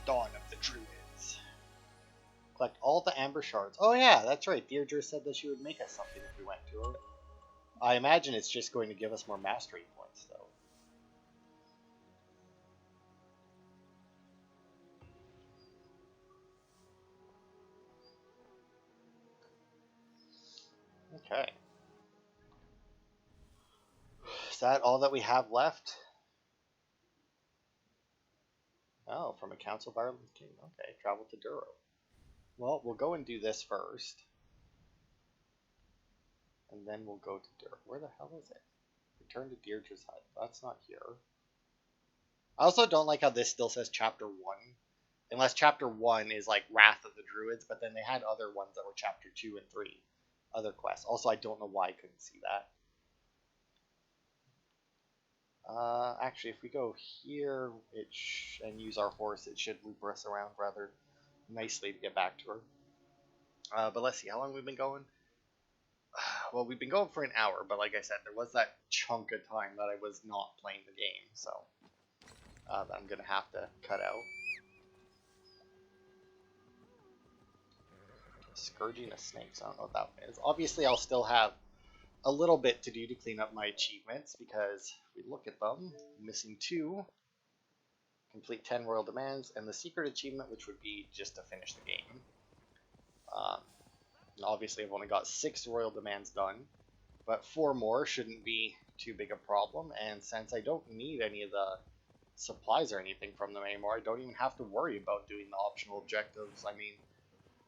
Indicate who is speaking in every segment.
Speaker 1: Dawn of the Druids. Collect all the amber shards. Oh yeah, that's right. Deirdre said that she would make us something if we went to her. I imagine it's just going to give us more mastery points, though. Okay. Is that all that we have left? Oh, from a council of Ireland King. Okay, travel to Duro. Well, we'll go and do this first. And then we'll go to Duro. Where the hell is it? Return to Deirdre's hut. That's not here. I also don't like how this still says Chapter 1. Unless Chapter 1 is like Wrath of the Druids, but then they had other ones that were Chapter 2 and 3. Other quests. Also, I don't know why I couldn't see that. Actually, if we go here and use our horse, it should loop us around rather nicely to get back to her. But let's see, how long have we been going? Well, we've been going for an hour, but like I said, there was that chunk of time that I was not playing the game, so I'm going to have to cut out. Scourging of Snakes, I don't know what that is. Obviously, I'll still have a little bit to do to clean up my achievements, because if we look at them, missing 2, complete 10 royal demands, and the secret achievement, which would be just to finish the game. Obviously, I've only got 6 royal demands done, but 4 more shouldn't be too big a problem, and since I don't need any of the supplies or anything from them anymore, I don't even have to worry about doing the optional objectives. I mean,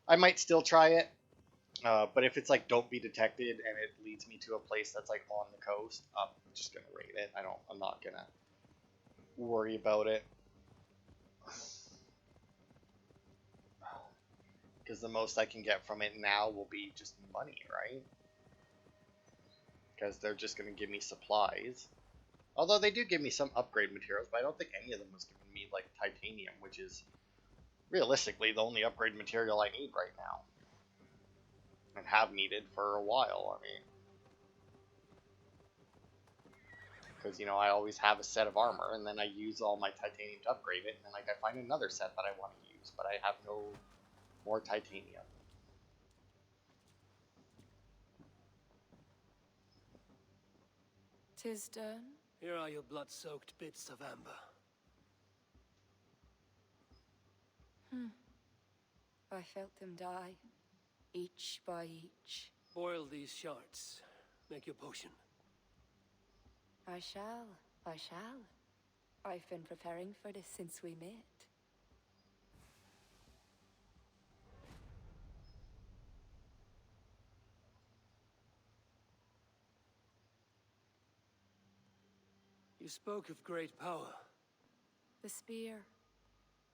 Speaker 1: I might still try it, but if it's like don't be detected and it leads me to a place that's like on the coast, I'm just gonna raid it. I'm not gonna worry about it, because the most I can get from it now will be just money, right? Because they're just gonna give me supplies. Although they do give me some upgrade materials, but I don't think any of them was giving me like titanium, which is realistically the only upgrade material I need right now. And have needed for a while, I mean. Because, you know, I always have a set of armor, and then I use all my titanium to upgrade it, and then like I find another set that I want to use, but I have no more titanium.
Speaker 2: "'Tis done."
Speaker 3: Here are your blood-soaked bits of amber.
Speaker 2: I felt them die, each by each.
Speaker 3: Boil these shards. Make your potion.
Speaker 2: I shall. I've been preparing for this since we met.
Speaker 3: You spoke of great power.
Speaker 2: The spear.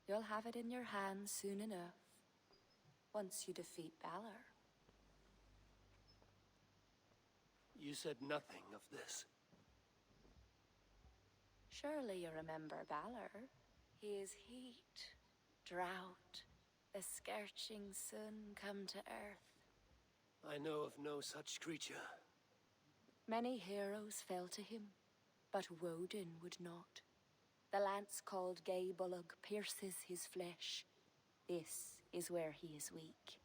Speaker 2: You'll have it in your hands soon enough, once you defeat Balor.
Speaker 3: You said nothing of this.
Speaker 2: Surely you remember Balor. He is heat, drought, a scorching sun come to earth.
Speaker 3: I know of no such creature.
Speaker 2: Many heroes fell to him, but Woden would not. The lance called Gay Bullock pierces his flesh. This is where he is weak.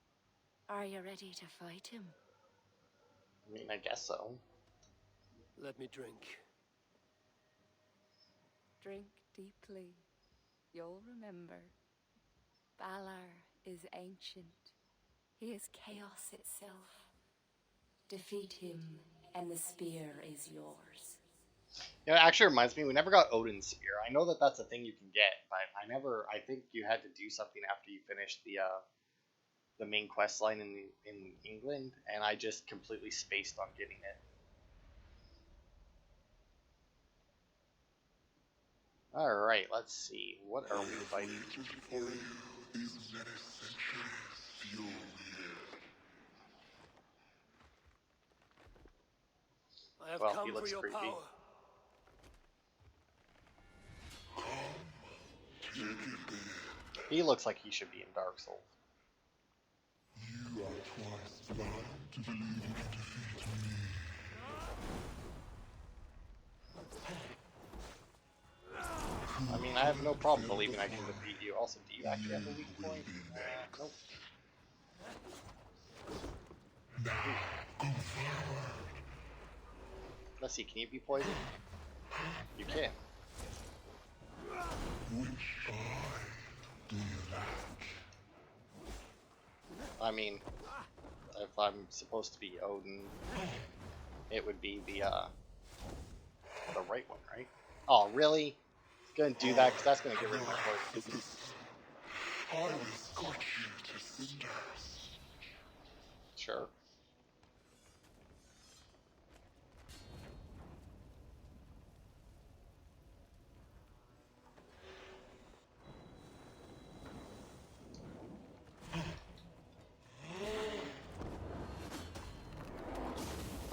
Speaker 2: Are you ready to fight him?
Speaker 1: I mean, I guess so.
Speaker 3: Let me drink.
Speaker 2: Drink deeply. You'll remember. Balor is ancient. He is chaos itself. Defeat him, and the spear is yours.
Speaker 1: You know, it actually reminds me, we never got Odin's Spear. I know that that's a thing you can get, but I think you had to do something after you finished the main quest line in England, and I just completely spaced on getting it. Alright, let's see. What are we fighting?
Speaker 3: I have
Speaker 1: Well,
Speaker 3: come
Speaker 1: he looks
Speaker 3: for your
Speaker 1: creepy.
Speaker 3: power.
Speaker 1: He looks like he should be in Dark Souls.
Speaker 4: You are twice blind to believe you can defeat me.
Speaker 1: I mean, I have no problem believing I can defeat you. Also, do you actually have a weak point? Nope. Let's see, can you be poisoned? You can.
Speaker 4: Which eye do you lack?
Speaker 1: I mean, if I'm supposed to be Odin, it would be the right one, right? Oh, really? It's gonna do that because that's gonna get rid of my poison.
Speaker 4: I will scorch you to cinders.
Speaker 1: Sure.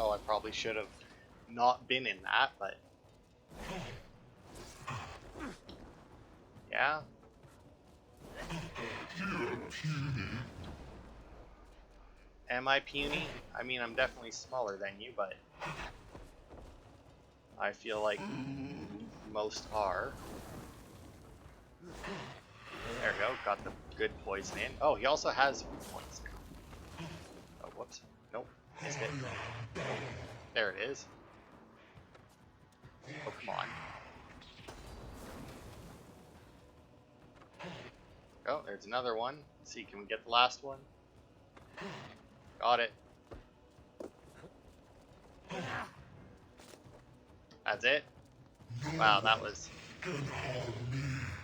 Speaker 1: Oh, I probably should have not been in that, but yeah.
Speaker 4: You're puny.
Speaker 1: Am I puny? I mean, I'm definitely smaller than you, but I feel like most are. There we go, got the good poison in. Oh, he also has weak points now. Oh, whoops. Nope, missed it. There it is. Oh, come on. Oh, there's another one. Let's see, can we get the last one? Got it. That's it? Wow, that was...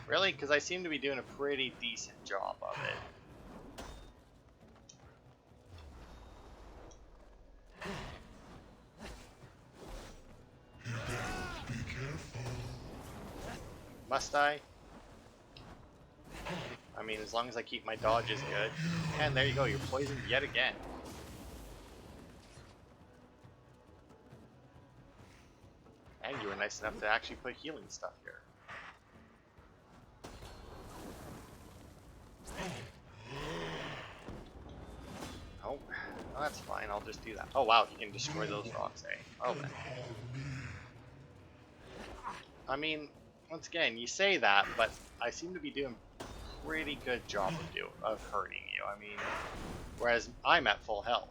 Speaker 1: Really? Because I seem to be doing a pretty decent job of it.
Speaker 4: Be careful.
Speaker 1: Must I? I mean, as long as I keep my dodges good. And there you go, you're poisoned yet again. And you were nice enough to actually put healing stuff here. Oh, well, that's fine, I'll just do that. Oh wow, you can destroy those rocks, eh? Oh then. I mean, once again, you say that, but I seem to be doing a pretty good job of hurting you. I mean, whereas I'm at full health.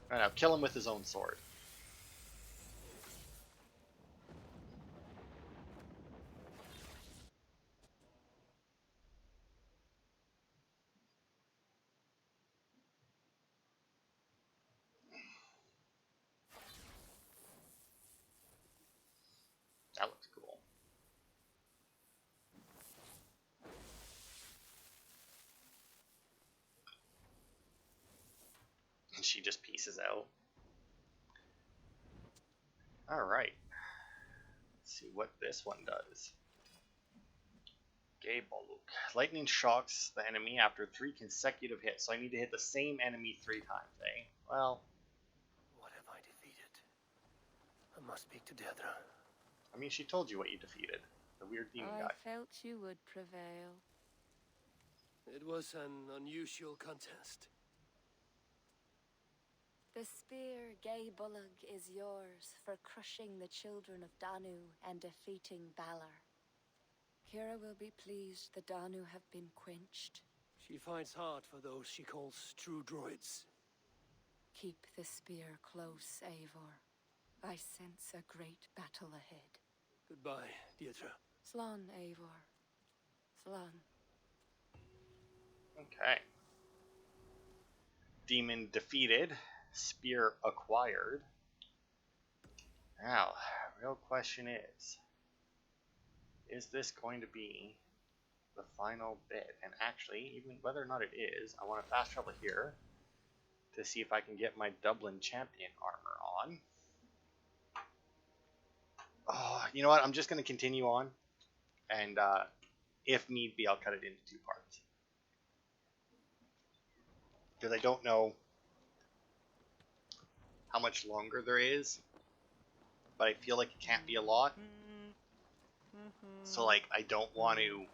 Speaker 1: Right now, kill him with his own sword. That looks cool. And she just pieces out. Alright. Let's see what this one does. Gaboluk. Lightning shocks the enemy after 3 consecutive hits. So I need to hit the same enemy 3 times, eh? Well...
Speaker 3: What have I defeated? I must speak to Dedra.
Speaker 1: I mean, she told you what you defeated. The weird demon guy.
Speaker 2: I felt you would prevail.
Speaker 3: It was an unusual contest.
Speaker 2: The spear, Gabolug, is yours for crushing the Children of Danu and defeating Balor. Kira will be pleased the Danu have been quenched.
Speaker 3: She fights hard for those she calls true droids.
Speaker 2: Keep the spear close, Eivor. I sense a great battle ahead.
Speaker 3: Goodbye, Deirdre.
Speaker 2: Slán, Eivor. Slán.
Speaker 1: Okay. Demon defeated. Spear acquired. Now, real question is this going to be the final bit? And actually, even whether or not it is, I want to fast travel here to see if I can get my Dublin champion armor on. Oh, you know what? I'm just going to continue on, and if need be, I'll cut it into 2 parts. Because I don't know how much longer there is, but I feel like it can't be a lot. So, like, I don't want to...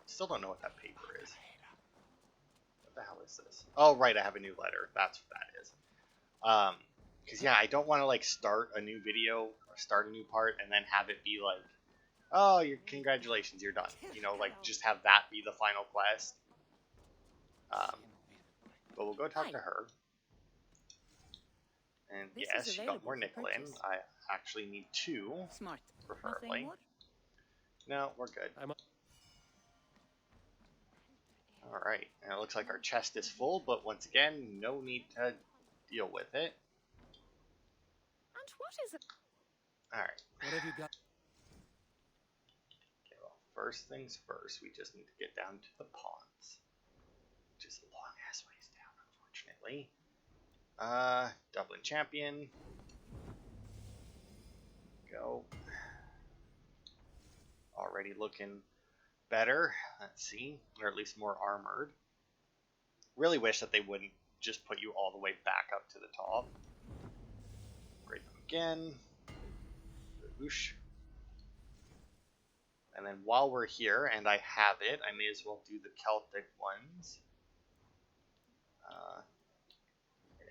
Speaker 1: Still don't know what that paper is. What the hell is this? Oh, right, I have a new letter. That's what that is. Because, yeah, I don't want to, like, start a new video or start a new part and then have it be like, oh, congratulations, you're done. You know, like, just have that be the final quest. But we'll go talk to her. And
Speaker 2: This
Speaker 1: yes,
Speaker 2: is
Speaker 1: she got more
Speaker 2: available for
Speaker 1: nickel in.
Speaker 2: purchase.
Speaker 1: I actually need 2,
Speaker 2: Smart.
Speaker 1: preferably.
Speaker 2: Nothing more?
Speaker 1: No, we're good. Alright, and it looks like our chest is full, but once again, no need to deal with it.
Speaker 2: And what is it?
Speaker 1: Alright.
Speaker 3: What have you got?
Speaker 1: Okay, well, first things first, we just need to get down to the ponds. Which is a long ass ways down, unfortunately. Dublin champion. Go. Already looking better. Let's see. Or at least more armored. Really wish that they wouldn't just put you all the way back up to the top. Upgrade them again. Whoosh. And then while we're here, and I have it, I may as well do the Celtic ones.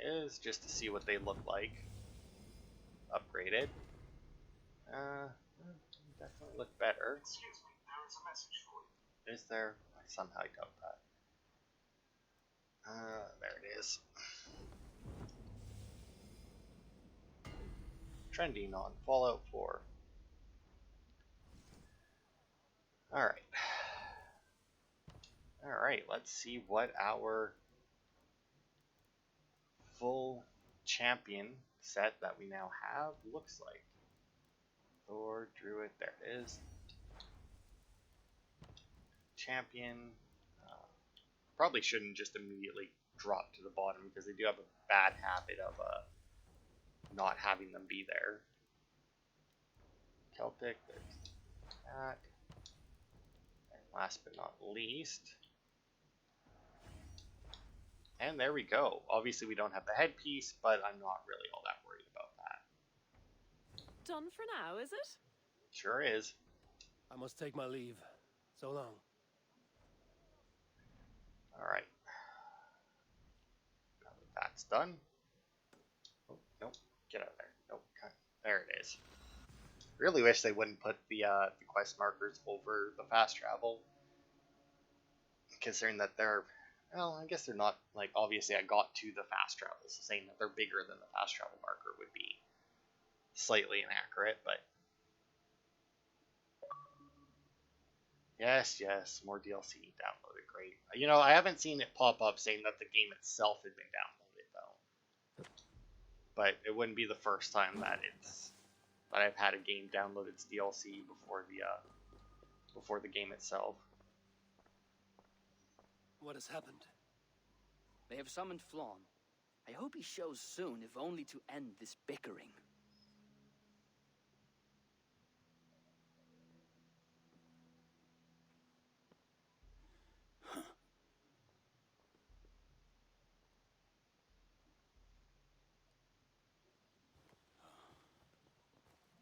Speaker 1: It is, just to see what they look like. Upgraded. Definitely look better.
Speaker 5: Excuse me, there is a message for you.
Speaker 1: Is there? I somehow doubt that. There it is. Trending on Fallout 4. Alright. Alright, let's see what our full champion set that we now have looks like. Thor, Druid, there it is. Champion. Probably shouldn't just immediately drop to the bottom because they do have a bad habit of not having them be there. Celtic, there's that. And last but not least. And there we go. Obviously we don't have the headpiece, but I'm not really all that worried about that.
Speaker 6: Done for now, is it?
Speaker 1: Sure is.
Speaker 3: I must take my leave. So long.
Speaker 1: Alright. Now that that's done. Oh, nope. Get out of there. Nope. There it is. Really wish they wouldn't put the quest markers over the fast travel. Considering that they're, well, I guess they're not, like, obviously I got to the fast travel, so saying that they're bigger than the fast travel marker would be slightly inaccurate, but yes, more DLC downloaded, great. You know, I haven't seen it pop up saying that the game itself had been downloaded, though. But it wouldn't be the first time that I've had a game download its DLC before the game itself.
Speaker 3: What has happened?
Speaker 7: They have summoned Flawn. I hope he shows soon, if only to end this bickering.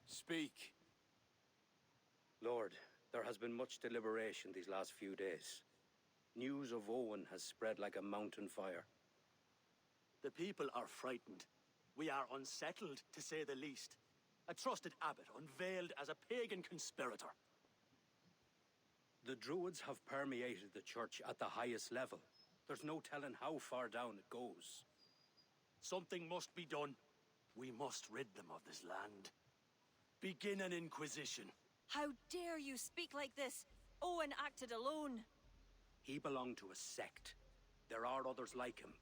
Speaker 3: Speak.
Speaker 8: Lord, there has been much deliberation these last few days. News of Owen has spread like a mountain fire.
Speaker 9: The people are frightened. We are unsettled, to say the least. A trusted abbot unveiled as a pagan conspirator.
Speaker 8: The Druids have permeated the church at the highest level. There's no telling how far down it goes.
Speaker 9: Something must be done. We must rid them of this land. Begin an inquisition.
Speaker 6: How dare you speak like this? Owen acted alone.
Speaker 8: He belonged to a sect. There are others like him.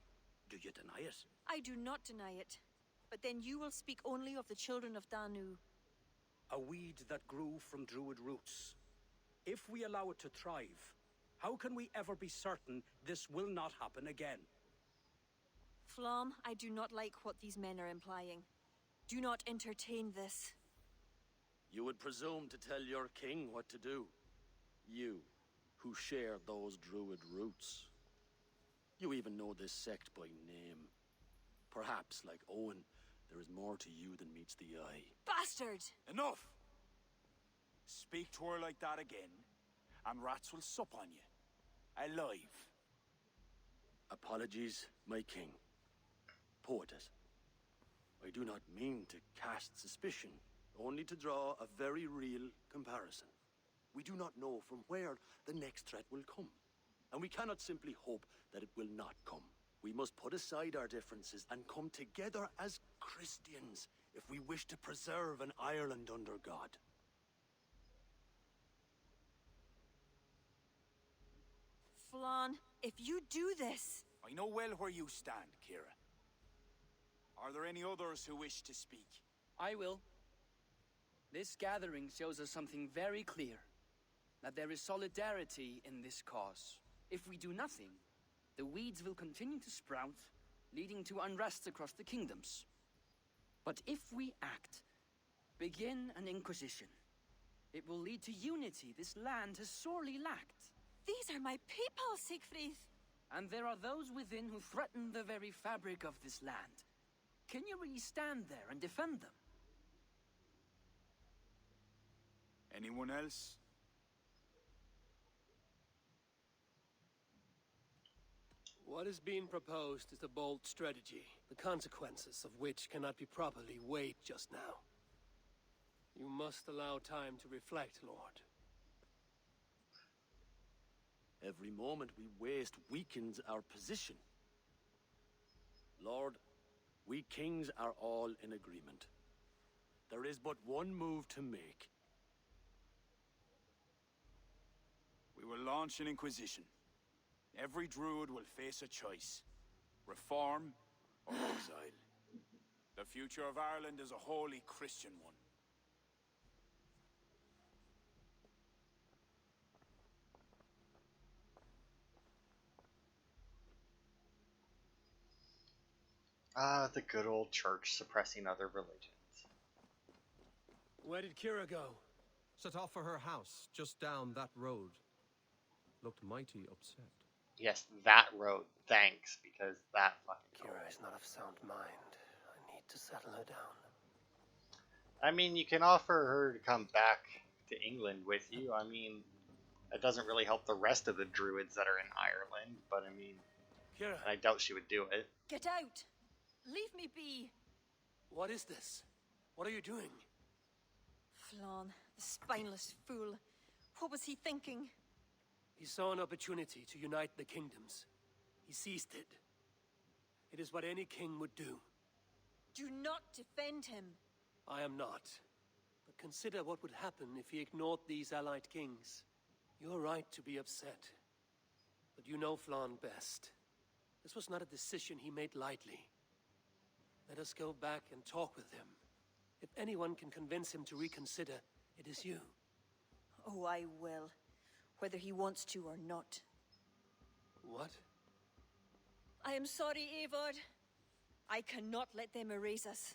Speaker 8: Do you deny it?
Speaker 6: I do not deny it. But then you will speak only of the Children of Danu.
Speaker 8: A weed that grew from Druid roots. If we allow it to thrive, how can we ever be certain this will not happen again?
Speaker 6: Flom, I do not like what these men are implying. Do not entertain this.
Speaker 9: You would presume to tell your king what to do. You, who share those druid roots. You even know this sect by name. Perhaps, like Owen, there is more to you than meets the eye.
Speaker 6: Bastard!
Speaker 5: Enough! Speak to her like that again, and rats will sup on you. Alive.
Speaker 9: Apologies, my king. Poetess. I do not mean to cast suspicion, only to draw a very real comparison. We do not know from where the next threat will come, and we cannot simply hope that it will not come. We must put aside our differences and come together as Christians if we wish to preserve an Ireland under God.
Speaker 6: Flan, if you do this...
Speaker 5: I know well where you stand, Kira. Are there any others who wish to speak?
Speaker 7: I will. This gathering shows us something very clear. That there is solidarity in this cause. If we do nothing, the weeds will continue to sprout, leading to unrest across the kingdoms. But if we act, begin an inquisition, it will lead to unity this land has sorely lacked.
Speaker 6: These are my people, Siegfried.
Speaker 7: And there are those within who threaten the very fabric of this land. Can you really stand there and defend them?
Speaker 5: Anyone else?
Speaker 3: What is being proposed is a bold strategy, the consequences of which cannot be properly weighed just now. You must allow time to reflect, Lord.
Speaker 9: Every moment we waste weakens our position. Lord, we kings are all in agreement. There is but one move to make.
Speaker 5: We will launch an inquisition. Every druid will face a choice. Reform or exile. The future of Ireland is a wholly Christian one.
Speaker 1: Ah, the good old church suppressing other religions.
Speaker 3: Where did Kira go?
Speaker 10: Set off for her house, just down that road. Looked mighty upset.
Speaker 1: Yes, that road. Thanks, because that fucking
Speaker 3: Kira is not of sound mind. I need to settle her down.
Speaker 1: I mean, you can offer her to come back to England with you. I mean, that doesn't really help the rest of the druids that are in Ireland, but I mean,
Speaker 3: Kira,
Speaker 1: I doubt she would do it.
Speaker 6: Get out! Leave me be!
Speaker 3: what is this? What are you doing?
Speaker 6: Flan, the spineless fool. What was he thinking?
Speaker 3: He saw an opportunity to unite the kingdoms. He seized it. It is what any king would do.
Speaker 6: Do not defend him.
Speaker 3: I am not. But consider what would happen if he ignored these allied kings. You're right to be upset. But you know Flan best. This was not a decision he made lightly. Let us go back and talk with him. If anyone can convince him to reconsider, it is you.
Speaker 6: Oh, I will. Whether he wants to or not.
Speaker 3: What?
Speaker 6: I am sorry, Eivor. I cannot let them erase us.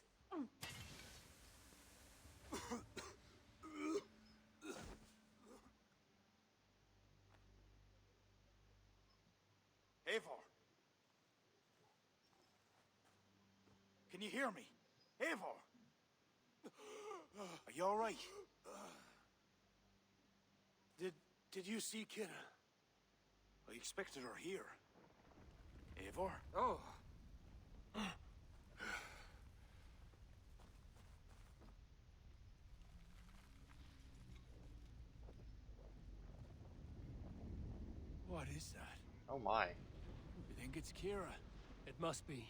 Speaker 5: Eivor! Can you hear me? Eivor! Are you alright?
Speaker 3: Did you see Kira?
Speaker 5: I expected her here. Eivor?
Speaker 3: Oh.
Speaker 5: What is that?
Speaker 1: Oh my.
Speaker 5: You think it's Kira?
Speaker 3: It must be.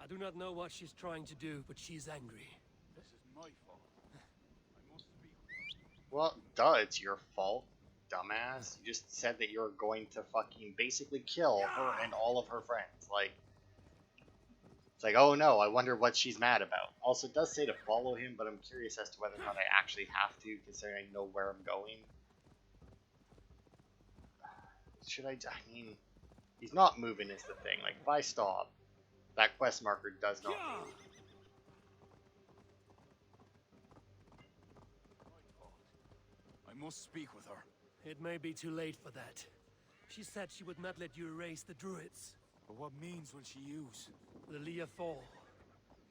Speaker 3: I do not know what she's trying to do, but she's angry.
Speaker 5: This is my fault. I must speak.
Speaker 1: Well, duh, it's your fault, dumbass. You just said that you're going to fucking basically kill her and all of her friends. Like, it's like, oh no, I wonder what she's mad about. Also, it does say to follow him, but I'm curious as to whether or not I actually have to, considering I know where I'm going. Should I mean, he's not moving is the thing. Like, if I stop, that quest marker does not move.
Speaker 5: I must speak with her.
Speaker 3: It may be too late for that. She said she would not let you erase the druids.
Speaker 5: But what means will she use?
Speaker 3: The Leah Fall.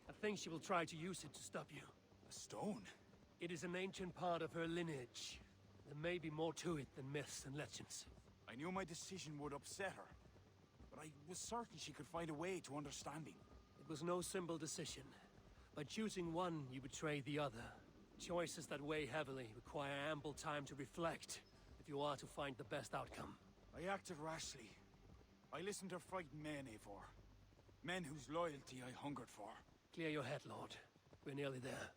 Speaker 3: I think she will try to use it to stop you.
Speaker 5: A stone?
Speaker 3: It is an ancient part of her lineage. There may be more to it than myths and legends.
Speaker 5: I knew my decision would upset her, but I was certain she could find a way to understanding.
Speaker 3: It was no simple decision. By choosing one, you betray the other. Choices that weigh heavily require ample time to reflect if you are to find the best outcome.
Speaker 5: I acted rashly. I listened to frightened men, Eivor. Men whose loyalty I hungered for.
Speaker 3: Clear your head, Lord. We're nearly there.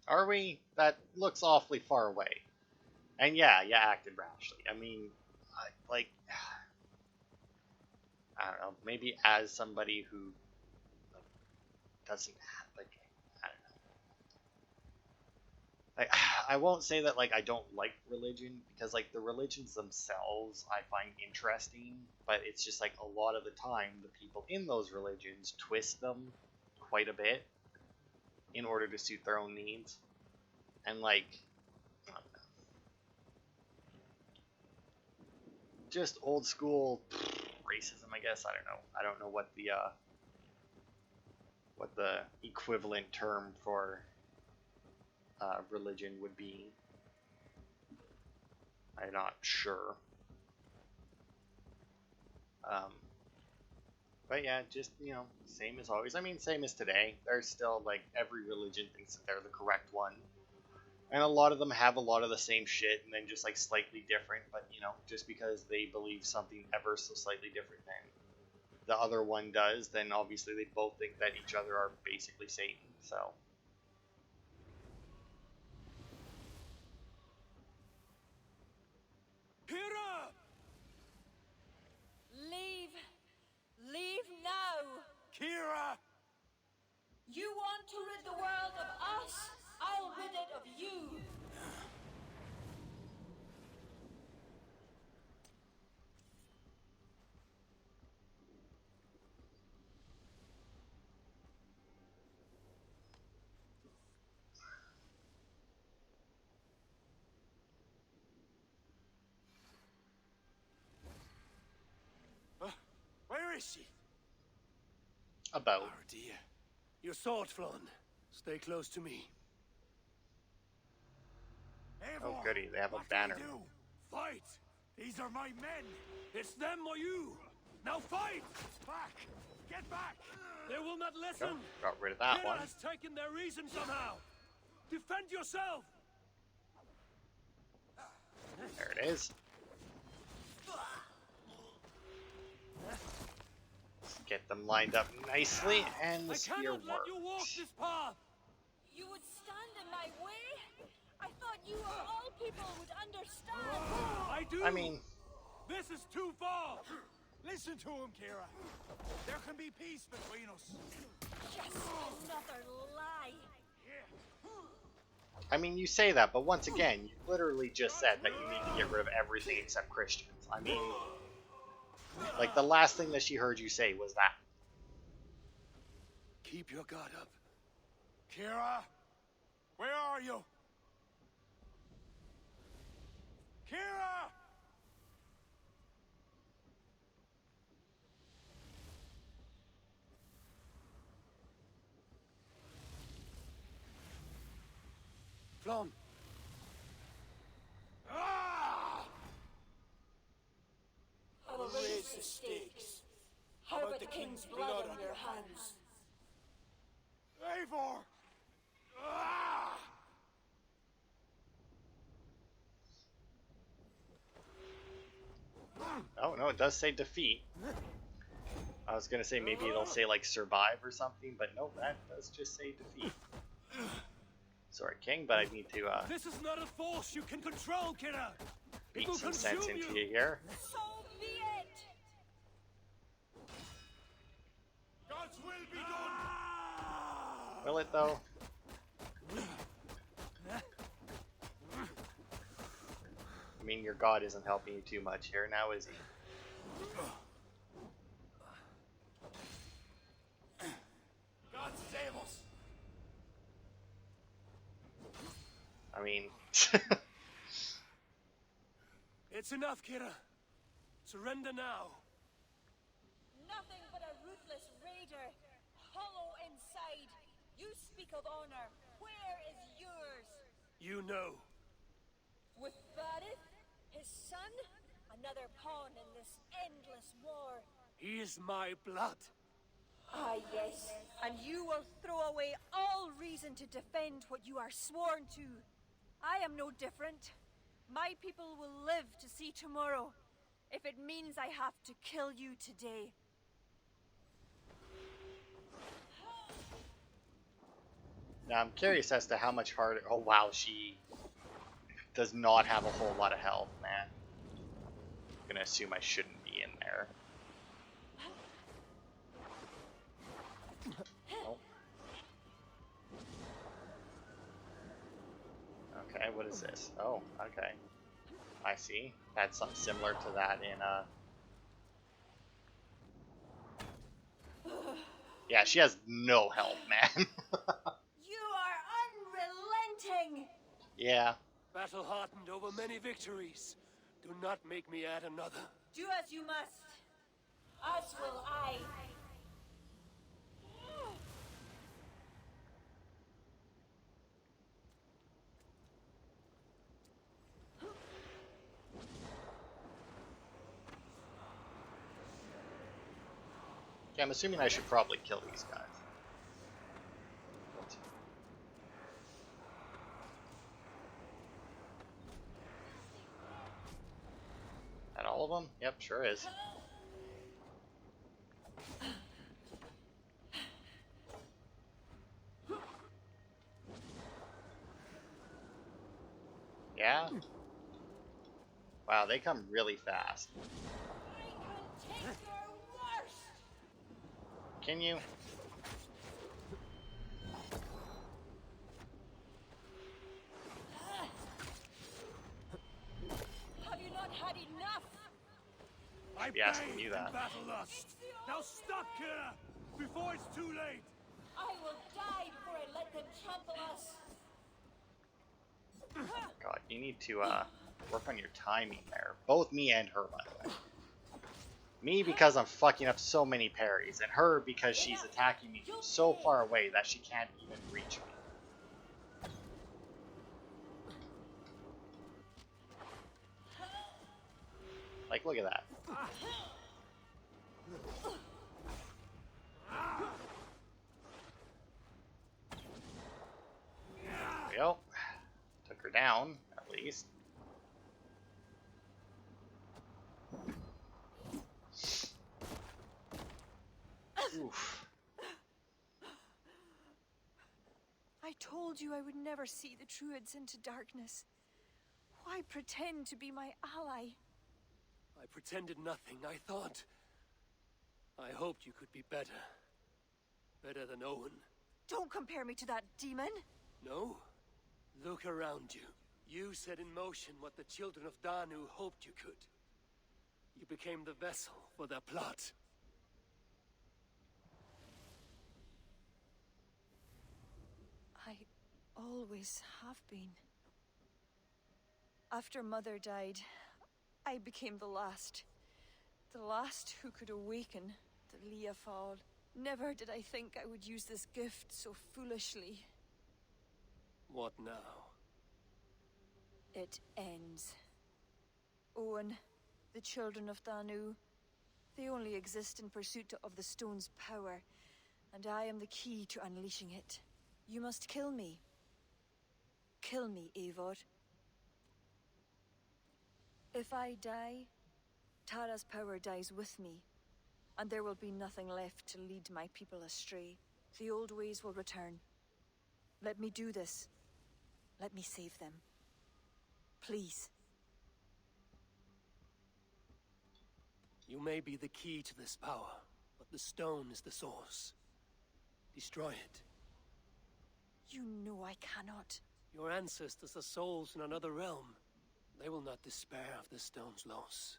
Speaker 1: Are we? That looks awfully far away. And yeah, you acted rashly. I mean, like, I don't know, maybe as somebody who, like, doesn't have, like, I don't know. Like, I won't say that, like, I don't like religion, because, like, the religions themselves I find interesting, but it's just, like, a lot of the time, the people in those religions twist them quite a bit in order to suit their own needs. And, like, I don't know. Just old school racism, I guess. I don't know. I don't know what the equivalent term for religion would be. I'm not sure. But yeah, just, you know, same as always. I mean, same as today. There's still, like, every religion thinks that they're the correct one. And a lot of them have a lot of the same shit and then just, like, slightly different. But, you know, just because they believe something ever so slightly different than the other one does, then obviously they both think that each other are basically Satan, so.
Speaker 3: Kira!
Speaker 6: Leave. Leave now.
Speaker 5: Kira!
Speaker 6: You want to rid the world of us? I'll rid it of you.
Speaker 5: Where is she?
Speaker 1: About.
Speaker 3: Oh dear. Your sword, Flan. Stay close to me.
Speaker 5: Eivor,
Speaker 1: Oh goody, they have a
Speaker 5: what
Speaker 1: banner.
Speaker 5: do we do? Fight! These are my men!
Speaker 3: It's them or you! Now fight!
Speaker 5: Back! Get back!
Speaker 3: They will not listen!
Speaker 1: Got rid of that
Speaker 3: Kira
Speaker 1: one.
Speaker 3: has taken their reason somehow! Defend yourself!
Speaker 1: There it is. Get them lined up nicely, and the
Speaker 3: I
Speaker 1: spear
Speaker 3: cannot let you walk
Speaker 1: works.
Speaker 3: this path!
Speaker 6: You would stand in my way? I thought you of all people would understand.
Speaker 3: I do!
Speaker 1: I mean,
Speaker 3: This is too far!
Speaker 5: Listen to him, Kira. There can be peace between us.
Speaker 6: Just another lie.
Speaker 1: I mean, you say that, but once again, you literally just said that you need to get rid of everything except Christians. I mean, like, the last thing that she heard you say was that.
Speaker 3: Keep your guard up.
Speaker 5: Kira! Where are you? Kira!
Speaker 3: Flan!
Speaker 5: Ah!
Speaker 6: I will raise the stakes. How about the king's blood on your hands?
Speaker 5: Eivor! Ah!
Speaker 1: Oh, no, it does say defeat. I was gonna say maybe it'll say, like, survive or something, but no, that does just say defeat. Sorry, King, but I need to,
Speaker 3: This is not a force you can control, Kira! It
Speaker 1: beat
Speaker 3: will
Speaker 1: some sense
Speaker 3: consume
Speaker 1: into you here.
Speaker 6: So be it.
Speaker 5: God's will be done!
Speaker 1: Will it, though? I mean, your god isn't helping you too much here now, is he?
Speaker 5: God save us!
Speaker 1: I mean,
Speaker 3: It's enough, Kira. Surrender now.
Speaker 6: Nothing but a ruthless raider. Hollow inside. You speak of honor. Where is yours?
Speaker 3: You know.
Speaker 6: With Varith, his son, another pawn in this endless war.
Speaker 3: He is my blood.
Speaker 6: Ah, yes. And you will throw away all reason to defend what you are sworn to. I am no different. My people will live to see tomorrow, if it means I have to kill you today.
Speaker 1: Now I'm curious as to how much harder. Oh wow, she does not have a whole lot of health, man. I'm gonna assume I shouldn't be in there. Nope. Okay, what is this? Oh, okay. I see. Had something similar to that in Yeah, she has no health, man.
Speaker 6: You are unrelenting!
Speaker 1: Yeah.
Speaker 3: Battle hardened over many victories. Do not make me add another.
Speaker 6: Do as you must. As will I.
Speaker 1: Okay, I'm assuming I should probably kill these guys. That all of them? Yep, sure is. Yeah? Wow, they come really fast. Can you?
Speaker 6: Have you not had enough?
Speaker 1: I'd be asking you that.
Speaker 3: Battle lust. Now stop, killer, before it's too late.
Speaker 6: I will die before I let them trample us.
Speaker 1: God, you need to work on your timing there. Both me and her, by the way. Me because I'm fucking up so many parries, and her because she's attacking me from so far away that she can't even reach me. Like, look at that. There we go. Took her down, at least. Oof.
Speaker 6: I told you I would never see the Druids into darkness. Why pretend to be my ally?
Speaker 3: I pretended nothing. I thought... I hoped you could be better. Better than Owen.
Speaker 6: Don't compare me to that demon.
Speaker 3: No? Look around you. You set in motion what the Children of Danu hoped you could. You became the vessel for their plot.
Speaker 6: I always have been. After Mother died, I became the last. The last who could awaken the Leafal. Never did I think I would use this gift so foolishly.
Speaker 3: What now?
Speaker 6: It ends. Owen, the Children of Danu, they only exist in pursuit of the stone's power, and I am the key to unleashing it. You must kill me. Kill me, Eivor. If I die, Tara's power dies with me, and there will be nothing left to lead my people astray. The old ways will return. Let me do this. Let me save them. Please.
Speaker 3: You may be the key to this power, but the stone is the source. Destroy it.
Speaker 6: You know I cannot.
Speaker 3: Your ancestors are souls in another realm. They will not despair of the stone's loss.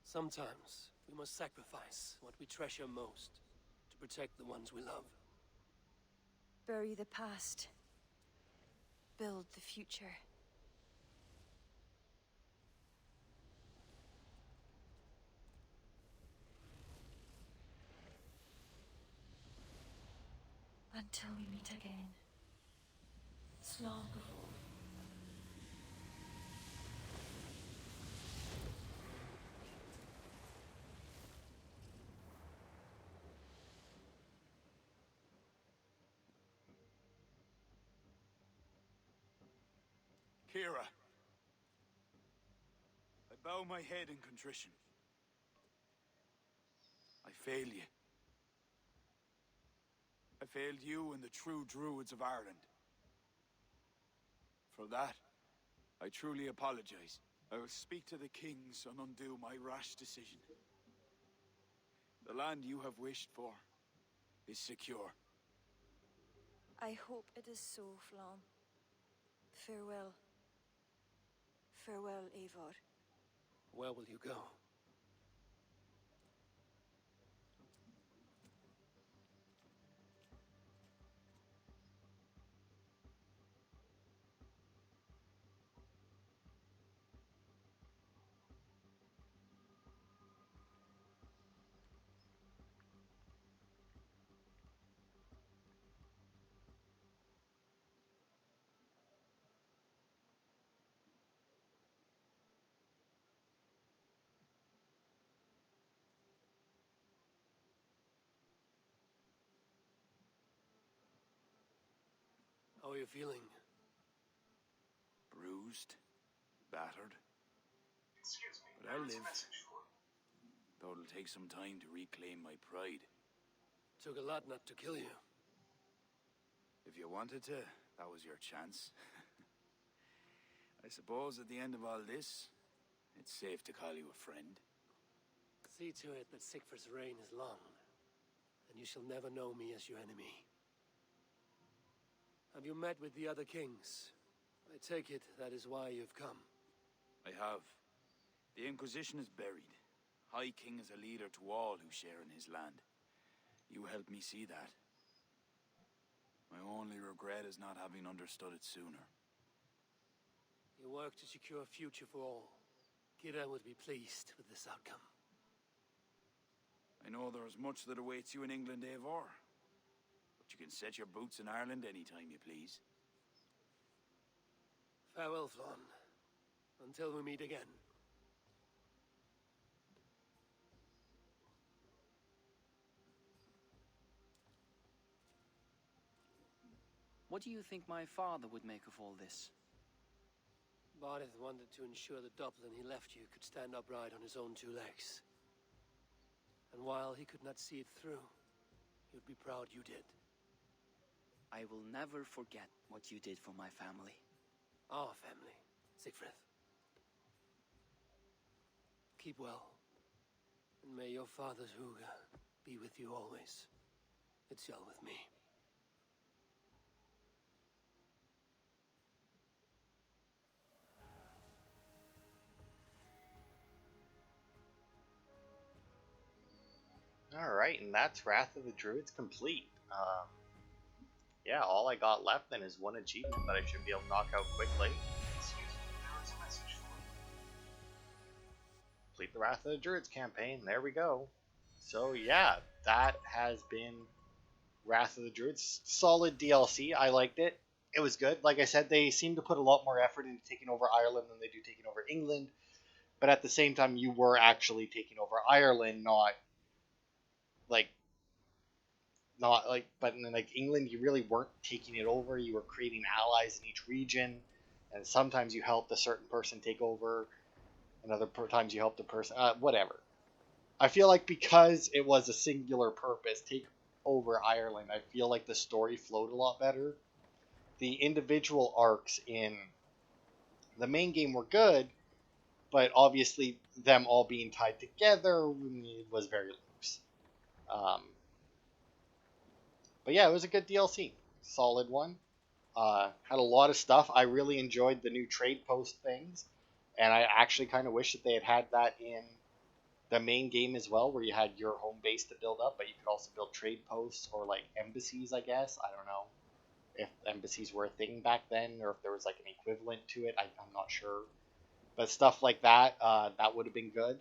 Speaker 3: Sometimes we must sacrifice what we treasure most to protect the ones we love.
Speaker 6: Bury the past. Build the future. Until we meet again. Slán go fóill.
Speaker 5: Kira. I bow my head in contrition. I fail you. I failed you and the true Druids of Ireland. For that, I truly apologize. I will speak to the kings and undo my rash decision. The land you have wished for is secure.
Speaker 6: I hope it is so, Flan. Farewell. Farewell, Eivor.
Speaker 3: Where will you go? How are you feeling?
Speaker 5: Bruised, battered. But I'll live. Though it'll take some time to reclaim my pride.
Speaker 3: Took a lot not to kill you.
Speaker 5: If you wanted to, that was your chance. I suppose at the end of all this, it's safe to call you a friend.
Speaker 3: See to it that Sigfrid's reign is long, and you shall never know me as your enemy. Have you met with the other kings? I take it that is why you've come.
Speaker 5: I have. The Inquisition is buried. High King is a leader to all who share in his land. You helped me see that. My only regret is not having understood it sooner.
Speaker 3: You work to secure a future for all. Kira would be pleased with this outcome.
Speaker 5: I know there is much that awaits you in England, Eivor. But you can set your boots in Ireland anytime you please.
Speaker 3: Farewell, Flan. Until we meet again.
Speaker 7: What do you think my father would make of all this?
Speaker 3: Barneth wanted to ensure the Dublin he left you could stand upright on his own two legs. And while he could not see it through, he would be proud you did.
Speaker 7: I will never forget what you did for my family.
Speaker 3: Our family, Sigfrid. Keep well. And may your father's Huga be with you always. It's well with me.
Speaker 1: Alright, and that's Wrath of the Druids complete. Yeah, all I got left then is one achievement that I should be able to knock out quickly. Complete the Wrath of the Druids campaign, there we go. So yeah, that has been Wrath of the Druids. Solid DLC, I liked it. It was good. Like I said, they seem to put a lot more effort into taking over Ireland than they do taking over England. But at the same time, you were actually taking over Ireland, but in like England, you really weren't taking it over. You were creating allies in each region, and sometimes you helped a certain person take over, and other times you helped a person, whatever. I feel like because it was a singular purpose, take over Ireland, I feel like the story flowed a lot better. The individual arcs in the main game were good, but obviously them all being tied together was very loose. But yeah, it was a good DLC. Solid one. Had a lot of stuff. I really enjoyed the new trade post things. And I actually kind of wish that they had that in the main game as well, where you had your home base to build up, but you could also build trade posts or like embassies, I guess. I don't know if embassies were a thing back then or if there was like an equivalent to it. I'm not sure. But stuff like that, that would have been good.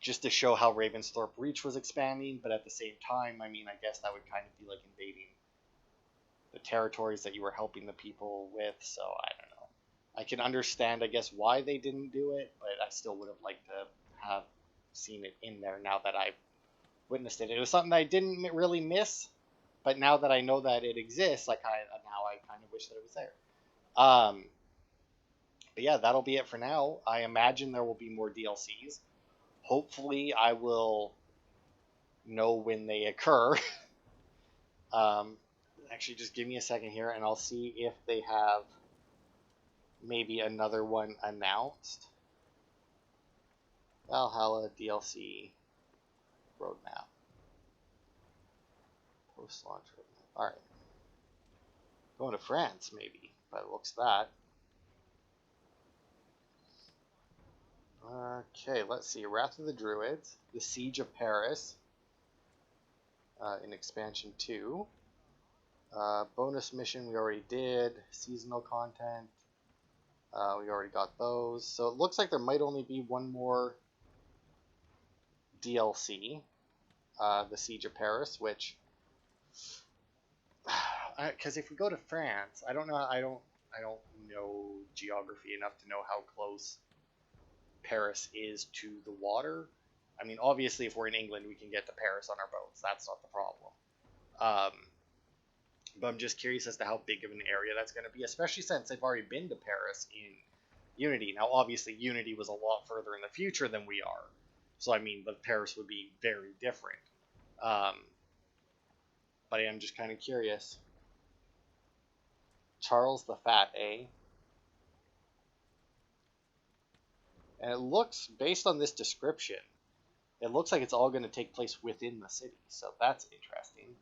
Speaker 1: Just to show how Ravensthorpe Reach was expanding, but at the same time, I mean, I guess that would kind of be like invading the territories that you were helping the people with, so I don't know. I can understand, I guess, why they didn't do it, but I still would have liked to have seen it in there now that I've witnessed it. It was something I didn't really miss, but now that I know that it exists, I kind of wish that it was there. But yeah, that'll be it for now. I imagine there will be more DLCs. Hopefully, I will know when they occur. um, Actually, just give me a second here, and I'll see if they have maybe another one announced. Valhalla DLC roadmap. Post-launch roadmap. Alright. Going to France, maybe, by the looks of that. Okay, let's see. Wrath of the Druids, The Siege of Paris, in Expansion 2. Bonus mission we already did. Seasonal content, we already got those. So it looks like there might only be one more DLC, The Siege of Paris, which, because if we go to France, I don't know geography enough to know how close Paris is to the water. I mean, obviously, if we're in England, we can get to Paris on our boats. That's not the problem. But I'm just curious as to how big of an area that's going to be, especially since I've already been to Paris in Unity. Now, obviously, Unity was a lot further in the future than we are. So, I mean, but Paris would be very different. But I am just kind of curious. Charles the Fat, eh? And it looks, based on this description, it looks like it's all going to take place within the city. So that's interesting.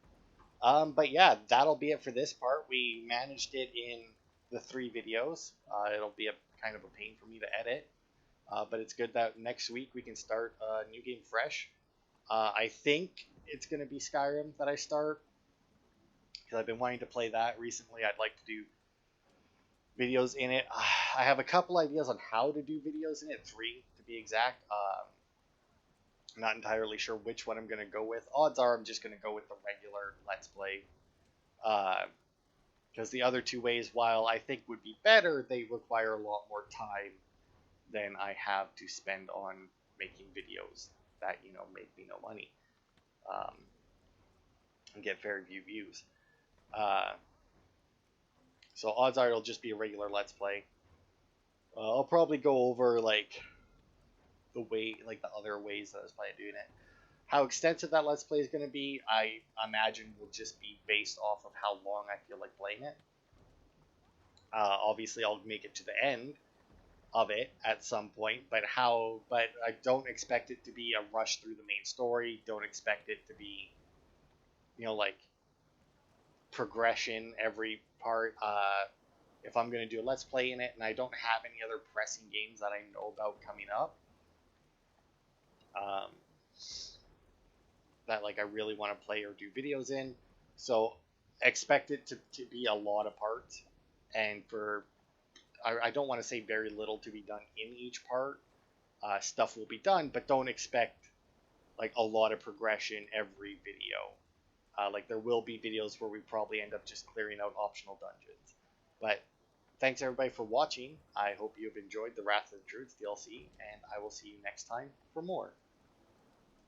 Speaker 1: But yeah, that'll be it for this part. We managed it in the 3 videos. It'll be a kind of a pain for me to edit. But it's good that next week we can start a new game fresh. I think it's going to be Skyrim that I start, because I've been wanting to play that recently. I'd like to do videos in it. I have a couple ideas on how to do videos in it, 3 to be exact. I'm not entirely sure which one I'm going to go with. Odds are I'm just going to go with the regular Let's Play. Because the other 2 ways, while I think would be better, they require a lot more time than I have to spend on making videos that, make me no money. And get very few views. So odds are it'll just be a regular Let's Play. I'll probably go over the other ways that I was planning on doing it. How extensive that Let's Play is going to be, I imagine will just be based off of how long I feel like playing it. Obviously, I'll make it to the end of it at some point, but I don't expect it to be a rush through the main story. Don't expect it to be, progression every part. If I'm going to do a Let's Play in it and I don't have any other pressing games that I know about coming up, that I really want to play or do videos in, so expect it to be a lot of parts, and I don't want to say very little to be done in each part. Stuff will be done, but don't expect a lot of progression every video. There will be videos where we probably end up just clearing out optional dungeons. But thanks everybody for watching. I hope you have enjoyed the Wrath of the Druids DLC, and I will see you next time for more.